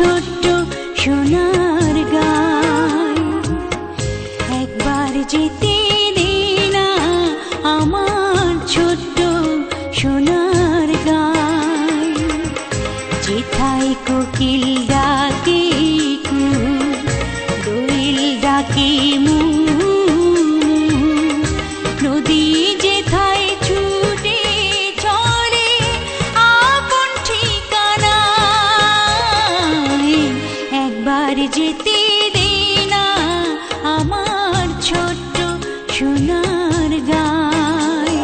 ছোট্ট সোনার গাই। একবার যেতে দে না আমার ছোট্ট সোনার গাই। যেথায় কোকিল ডাকে কু, দোয়েল ডাকে মু, নদী যেথায় ছুটে চলে আপন ঠিকানায়। একবার যেতে দে না আমার ছোট্ট সোনার গাই।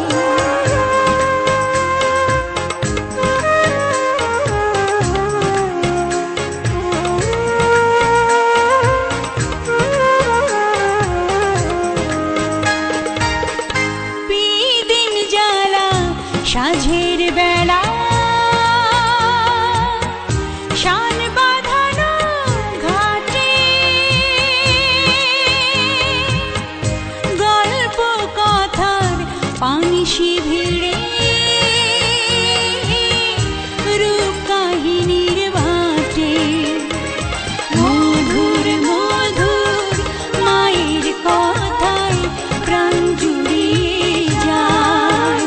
বিদিন জ্বালা সাঁঝের বেলা, শান বাঁধানো ঘাটে, গল্প কথার পানিশি ভিড়ে, রূপ কাহিনীর বাটে। মধুর মধুর মায়ের কথায় প্রাণ জুড়িয়ে যায়।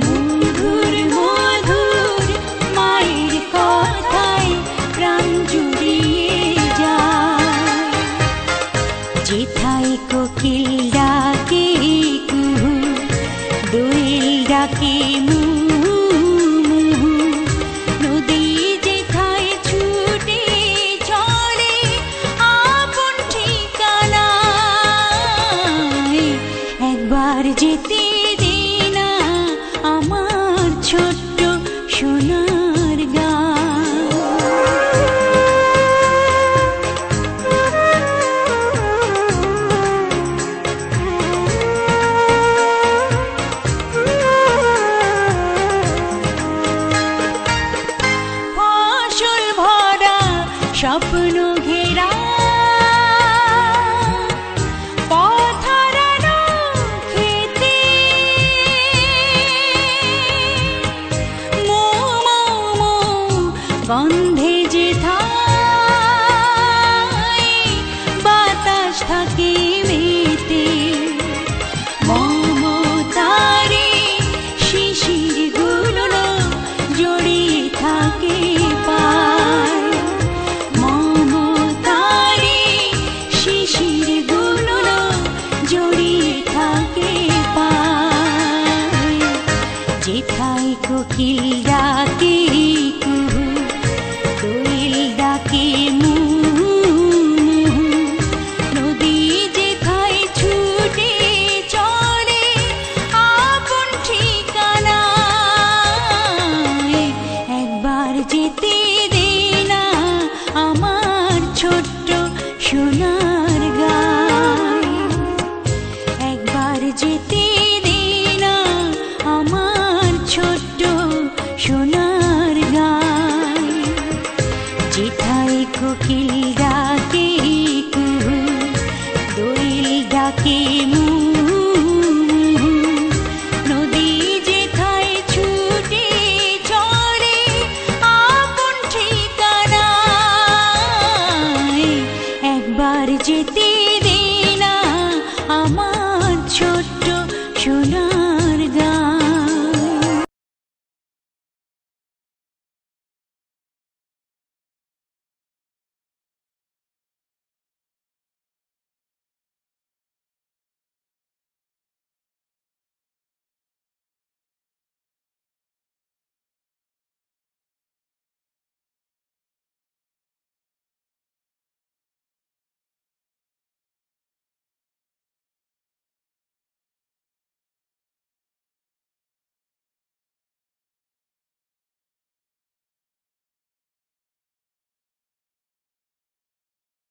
মধুর মধুর মায়ের কথায় প্রাণ জুড়িয়ে যায়। যেথায় কোকিল ডাকে কুহু, দোয়েল ডাকে মু, নদী যেথায় ছুটে চলে আপন ঠিকানায়। একবার যেতে দে না আমার ছোট্ট সোনার গাই। ফসল ভরা স্বপ্ন ঘেরা, পথ হারানো খেতে, মৌ মৌ মৌ গন্ধে যেথা